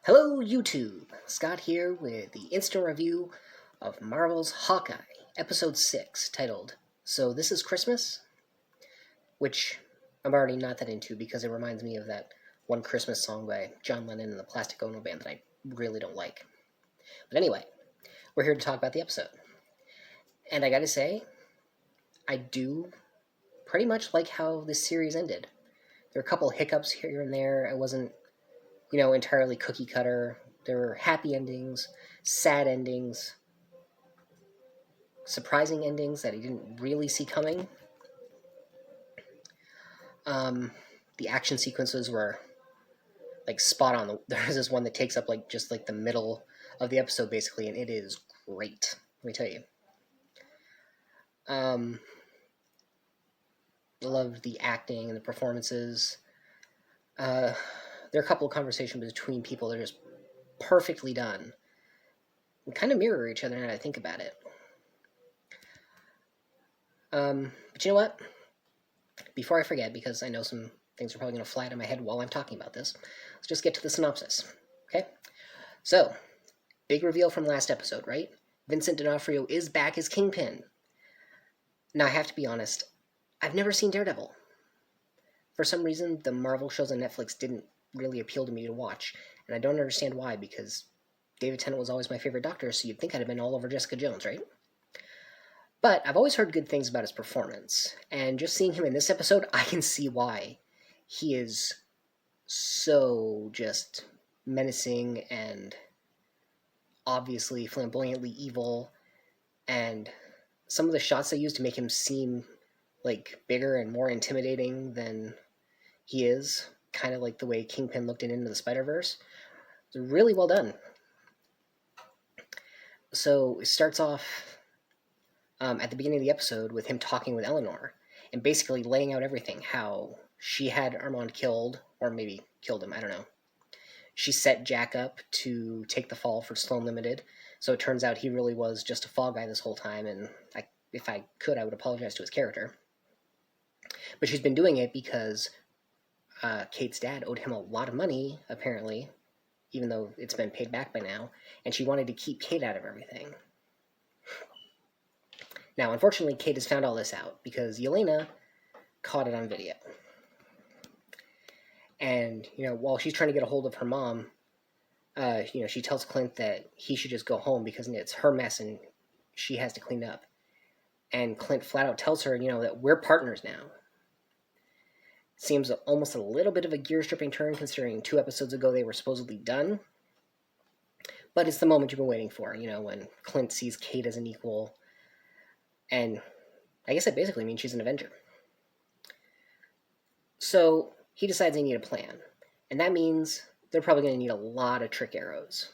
Hello YouTube! Scott here with the instant review of Marvel's Hawkeye, Episode 6, titled, So This Is Christmas? Which I'm already not that into because it reminds me of that one Christmas song by John Lennon and the Plastic Ono Band that I really don't like. But anyway, we're here to talk about the episode. And I gotta say, I do pretty much like how this series ended. There are a couple hiccups here and there. It wasn't entirely cookie cutter. There were happy endings, sad endings, surprising endings that I didn't really see coming. The action sequences were spot on. There's this one that takes up just the middle of the episode basically, and it is great. Let me tell you. I loved the acting and the performances. There are a couple of conversations between people that are just perfectly done and kind of mirror each other now I think about it. But you know what? Before I forget, because I know some things are probably going to fly out of my head while I'm talking about this, let's just get to the synopsis, okay? So, big reveal from last episode, right? Vincent D'Onofrio is back as Kingpin. Now, I have to be honest, I've never seen Daredevil. For some reason, the Marvel shows on Netflix didn't really appeal to me to watch, and I don't understand why, because David Tennant was always my favorite Doctor, so you'd think I'd have been all over Jessica Jones, right? But I've always heard good things about his performance, and just seeing him in this episode, I can see why. He is so just menacing and obviously flamboyantly evil, and some of the shots they use to make him seem bigger and more intimidating than he is, kind of like the way Kingpin looked in Into the Spider-Verse. It's really well done. So it starts off at the beginning of the episode with him talking with Eleanor and basically laying out everything, how she had Armand killed, or maybe killed him, I don't know. She set Jack up to take the fall for Sloan Limited, so it turns out he really was just a fall guy this whole time, and if I could, I would apologize to his character. But she's been doing it because Kate's dad owed him a lot of money, apparently, even though it's been paid back by now, and she wanted to keep Kate out of everything. Now, unfortunately, Kate has found all this out because Yelena caught it on video. And, while she's trying to get a hold of her mom, she tells Clint that he should just go home because it's her mess and she has to clean up. And Clint flat out tells her, that we're partners now. Seems almost a little bit of a gear-stripping turn considering 2 episodes ago they were supposedly done. But it's the moment you've been waiting for, when Clint sees Kate as an equal. And I guess that basically means she's an Avenger. So he decides they need a plan. And that means they're probably going to need a lot of trick arrows.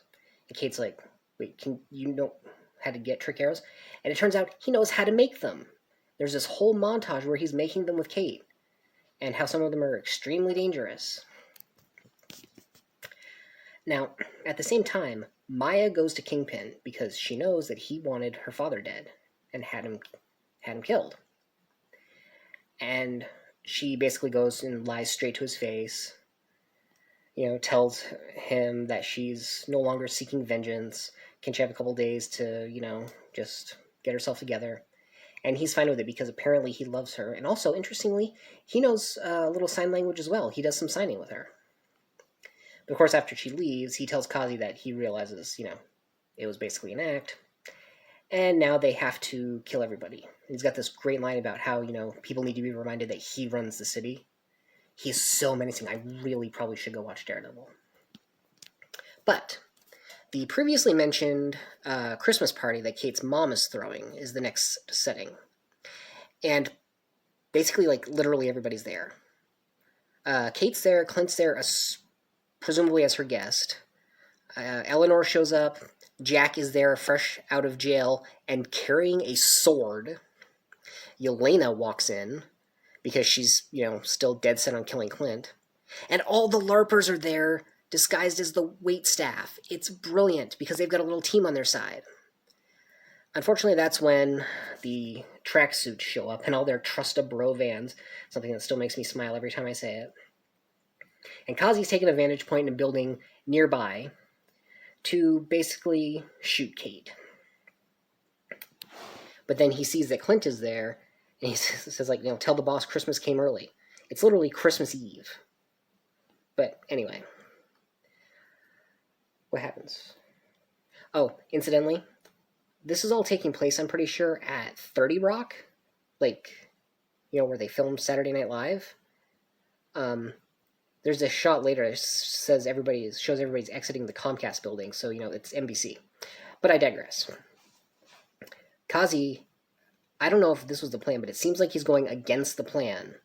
And Kate's like, wait, can you know how to get trick arrows? And it turns out he knows how to make them. There's this whole montage where he's making them with Kate, and how some of them are extremely dangerous. Now, at the same time, Maya goes to Kingpin because she knows that he wanted her father dead and had him killed. And she basically goes and lies straight to his face, tells him that she's no longer seeking vengeance, can she have a couple days to, just get herself together. And he's fine with it because apparently he loves her. And also, interestingly, he knows a little sign language as well. He does some signing with her. But of course, after she leaves, he tells Kazi that he realizes, it was basically an act. And now they have to kill everybody. He's got this great line about how, people need to be reminded that he runs the city. He's so menacing. I really probably should go watch Daredevil. But the previously mentioned Christmas party that Kate's mom is throwing is the next setting. And basically, literally everybody's there. Kate's there, Clint's there, presumably as her guest. Eleanor shows up. Jack is there, fresh out of jail, and carrying a sword. Yelena walks in, because she's, still dead set on killing Clint. And all the LARPers are there, disguised as the waitstaff. It's brilliant because they've got a little team on their side. Unfortunately, that's when the tracksuits show up in all their Trust-a-Bro vans, something that still makes me smile every time I say it. And Kazi's taken a vantage point in building nearby to basically shoot Kate. But then he sees that Clint is there, and he says, like, tell the boss Christmas came early. It's literally Christmas Eve. But anyway, what happens? Oh, incidentally, this is all taking place, I'm pretty sure, at 30 Rock, like, where they filmed Saturday Night Live. There's a shot later that shows everybody's exiting the Comcast building, so it's NBC. But I digress. Kazi, I don't know if this was the plan, but it seems like he's going against the plan,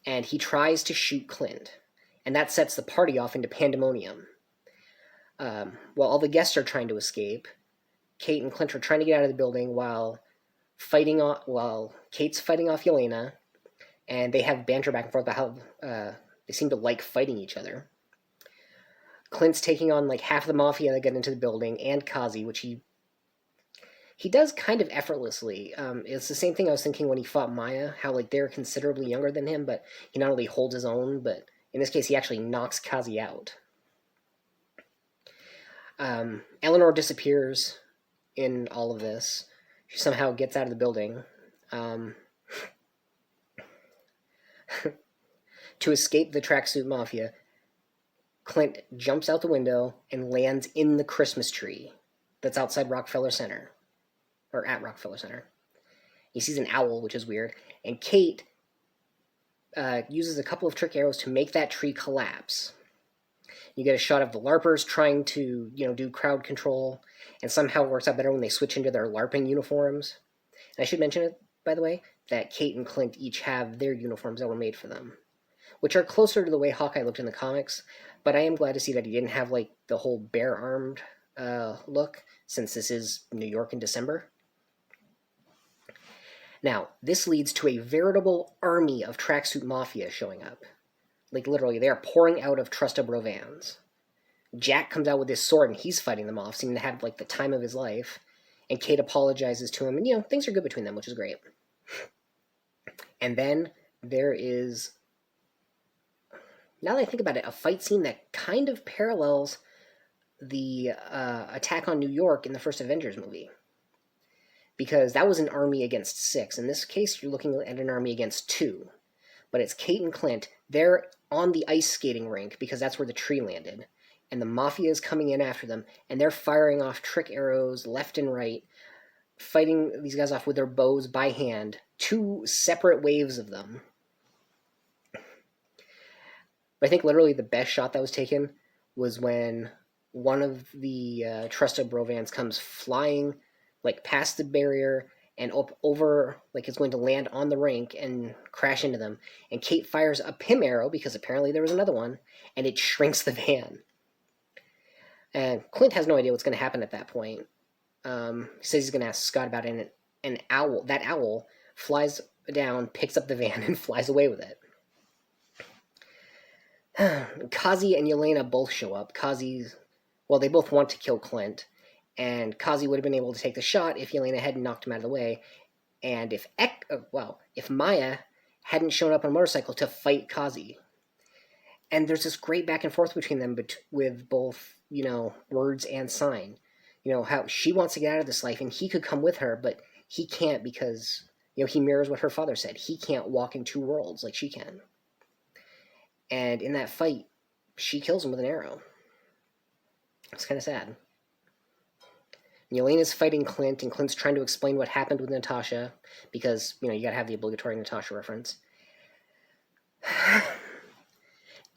and he tries to shoot Clint, and that sets the party off into pandemonium. While all the guests are trying to escape, Kate and Clint are trying to get out of the building while Kate's fighting off Yelena, and they have banter back and forth about how they seem to like fighting each other. Clint's taking on like half the mafia that get into the building, and Kazi, which he does kind of effortlessly. It's the same thing I was thinking when he fought Maya, how like they're considerably younger than him, but he not only holds his own, but in this case he actually knocks Kazi out. Eleanor disappears in all of this. She somehow gets out of the building. To escape the tracksuit mafia, Clint jumps out the window and lands in the Christmas tree that's outside Rockefeller Center. Or at Rockefeller Center. He sees an owl, which is weird, and Kate uses a couple of trick arrows to make that tree collapse. You get a shot of the LARPers trying to, do crowd control, and somehow it works out better when they switch into their LARPing uniforms. And I should mention it, by the way, that Kate and Clint each have their uniforms that were made for them, which are closer to the way Hawkeye looked in the comics, but I am glad to see that he didn't have, like, the whole bare-armed look, since this is New York in December. Now, this leads to a veritable army of tracksuit mafia showing up. Like, literally, they are pouring out of Trustubro vans. Jack comes out with his sword, and he's fighting them off, seeming to have, like, the time of his life. And Kate apologizes to him, and, things are good between them, which is great. And then there is, now that I think about it, a fight scene that kind of parallels the attack on New York in the first Avengers movie. Because that was an army against 6. In this case, you're looking at an army against 2. But it's Kate and Clint. They're on the ice skating rink because that's where the tree landed. And the mafia is coming in after them. And they're firing off trick arrows left and right, fighting these guys off with their bows by hand. 2 separate waves of them. But I think literally the best shot that was taken was when one of the Trustubro vans comes flying like past the barrier and up over, like it's going to land on the rink and crash into them. And Kate fires a Pym arrow, because apparently there was another one, and it shrinks the van. And Clint has no idea what's going to happen at that point. He says he's going to ask Scott about it, and that owl flies down, picks up the van, and flies away with it. Kazi and Yelena both show up. They both want to kill Clint. And Kazi would have been able to take the shot if Yelena hadn't knocked him out of the way. And if Maya hadn't shown up on a motorcycle to fight Kazi. And there's this great back and forth between them with both, words and sign. How she wants to get out of this life and he could come with her, but he can't because, he mirrors what her father said. He can't walk in 2 worlds like she can. And in that fight, she kills him with an arrow. It's kind of sad. Yelena's fighting Clint, and Clint's trying to explain what happened with Natasha, because, you gotta have the obligatory Natasha reference.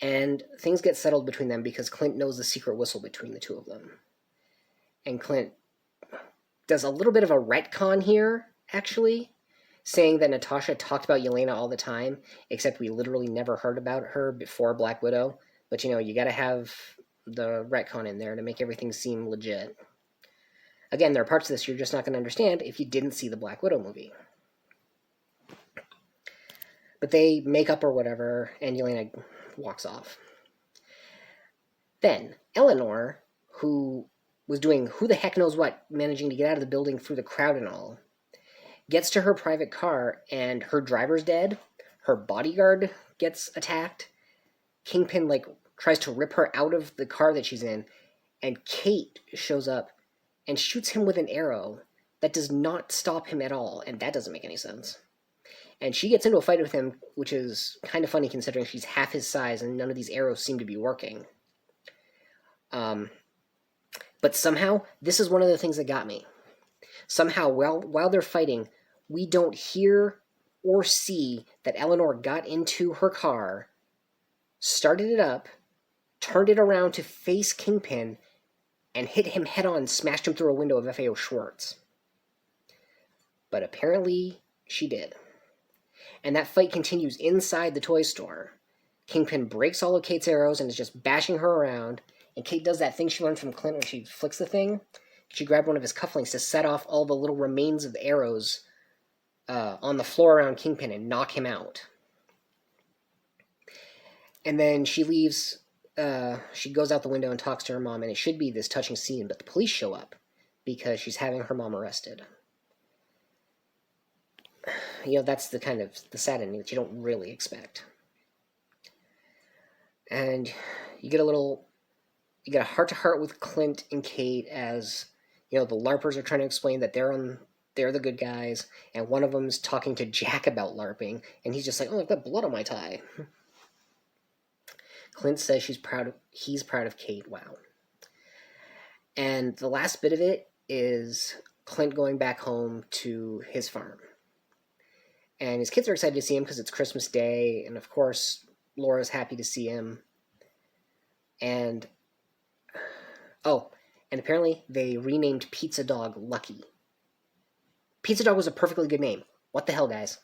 And things get settled between them because Clint knows the secret whistle between the 2 of them. And Clint does a little bit of a retcon here, actually, saying that Natasha talked about Yelena all the time, except we literally never heard about her before Black Widow. But, you gotta have the retcon in there to make everything seem legit. Again, there are parts of this you're just not going to understand if you didn't see the Black Widow movie. But they make up or whatever, and Yelena walks off. Then, Eleanor, who was doing who the heck knows what, managing to get out of the building through the crowd and all, gets to her private car, and her driver's dead, her bodyguard gets attacked, Kingpin, tries to rip her out of the car that she's in, and Kate shows up and shoots him with an arrow that does not stop him at all, and that doesn't make any sense. And she gets into a fight with him, which is kind of funny considering she's half his size and none of these arrows seem to be working. But somehow, this is one of the things that got me. Somehow, while they're fighting, we don't hear or see that Eleanor got into her car, started it up, turned it around to face Kingpin, and hit him head on, smashed him through a window of FAO Schwartz. But apparently, she did. And that fight continues inside the toy store. Kingpin breaks all of Kate's arrows and is just bashing her around, and Kate does that thing she learned from Clint when she flicks the thing. She grabbed one of his cufflinks to set off all the little remains of the arrows on the floor around Kingpin and knock him out. And then she leaves. She goes out the window and talks to her mom, and it should be this touching scene, but the police show up because she's having her mom arrested. You know, that's the kind of the sad ending that you don't really expect. And you get a heart-to-heart with Clint and Kate as, you know, the LARPers are trying to explain that they're the good guys, and one of them's talking to Jack about LARPing, and he's just like, oh, I've got blood on my tie. Clint says he's proud of Kate. Wow. And the last bit of it is Clint going back home to his farm. And his kids are excited to see him because it's Christmas Day, and of course, Laura's happy to see him. And apparently they renamed Pizza Dog Lucky. Pizza Dog was a perfectly good name. What the hell, guys?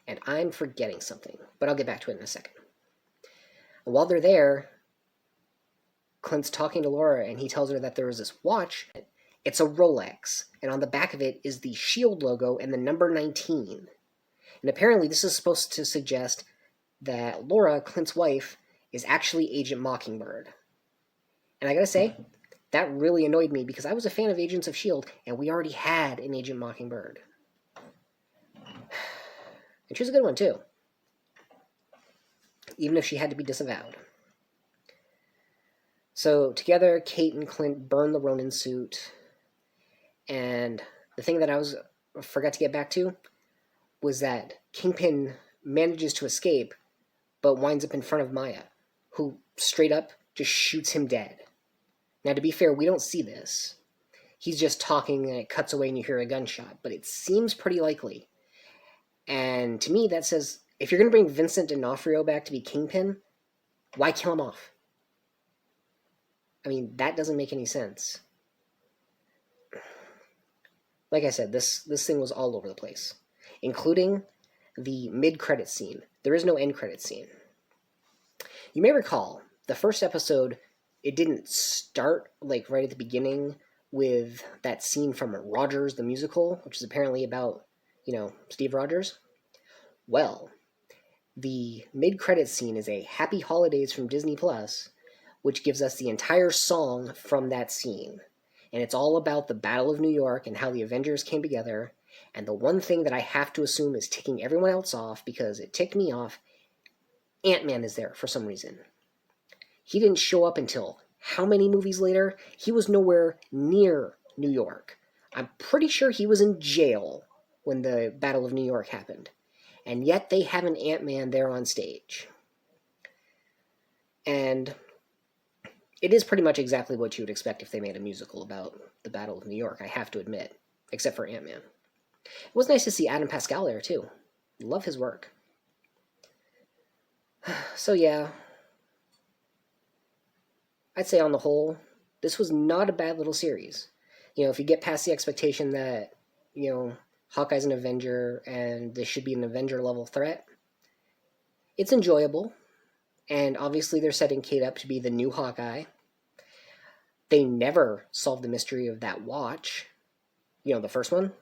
And I'm forgetting something, but I'll get back to it in a second. And while they're there, Clint's talking to Laura, and he tells her that there is this watch. It's a Rolex, and on the back of it is the SHIELD logo and the number 19. And apparently this is supposed to suggest that Laura, Clint's wife, is actually Agent Mockingbird. And I gotta say, that really annoyed me because I was a fan of Agents of S.H.I.E.L.D., and we already had an Agent Mockingbird. And she was a good one, too. Even if she had to be disavowed. So, together, Kate and Clint burn the Ronin suit. And the thing that I forgot to get back to was that Kingpin manages to escape, but winds up in front of Maya, who straight up just shoots him dead. Now, to be fair, we don't see this. He's just talking, and it cuts away and you hear a gunshot, but it seems pretty likely. And to me, that says, if you're going to bring Vincent D'Onofrio back to be Kingpin, why kill him off? I mean, that doesn't make any sense. Like I said, this thing was all over the place, including the mid-credit scene. There is no end-credit scene. You may recall, the first episode, it didn't start like right at the beginning with that scene from Rogers the Musical, which is apparently about, you know, Steve Rogers. Well, the mid-credit scene is a Happy Holidays from Disney Plus, which gives us the entire song from that scene. And it's all about the Battle of New York and how the Avengers came together. And the one thing that I have to assume is ticking everyone else off, because it ticked me off, Ant-Man is there for some reason. He didn't show up until how many movies later? He was nowhere near New York. I'm pretty sure he was in jail when the Battle of New York happened. And yet they have an Ant-Man there on stage. And it is pretty much exactly what you would expect if they made a musical about the Battle of New York, I have to admit, except for Ant-Man. It was nice to see Adam Pascal there, too. Love his work. So yeah, I'd say on the whole, this was not a bad little series. You know, if you get past the expectation that, you know, Hawkeye's an Avenger and this should be an Avenger-level threat, it's enjoyable. And obviously they're setting Kate up to be the new Hawkeye. They never solved the mystery of that watch. You know, the first one.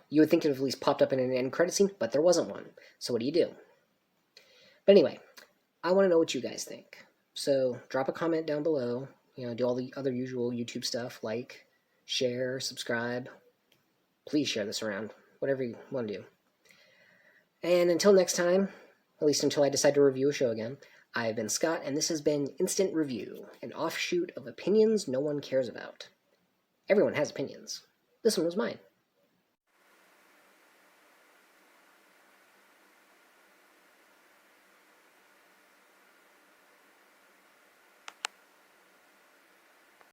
You would think it would have at least popped up in an end credit scene, but there wasn't one. So what do you do? But anyway, I want to know what you guys think. So drop a comment down below. You know, do all the other usual YouTube stuff, like, share, subscribe. Please share this around. Whatever you want to do. And until next time, at least until I decide to review a show again, I've been Scott, and this has been Instant Review, an offshoot of opinions no one cares about. Everyone has opinions. This one was mine.